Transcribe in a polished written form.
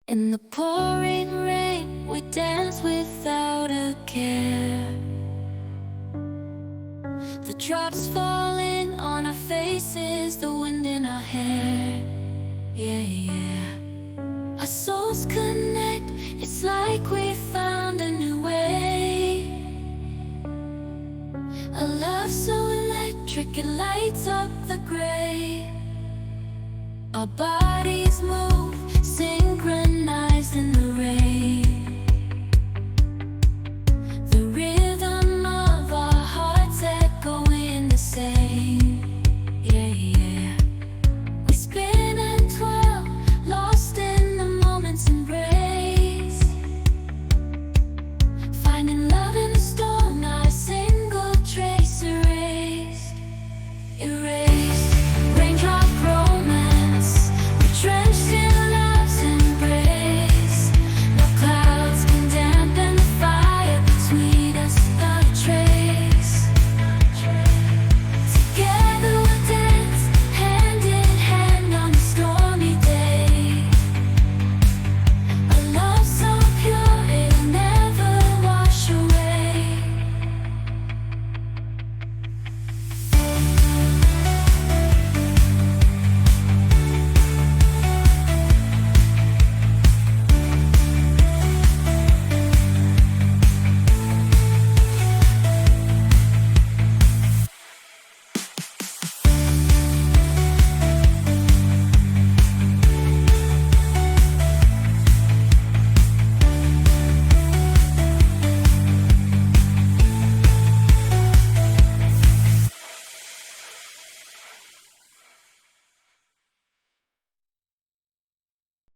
In the pouring rain, we dance without a care. The drops falling on our faces, the wind in our hair. Yeah, yeah. Our souls connect, it's like we found a new way. A love so electric, it lights up the gray. Our bodies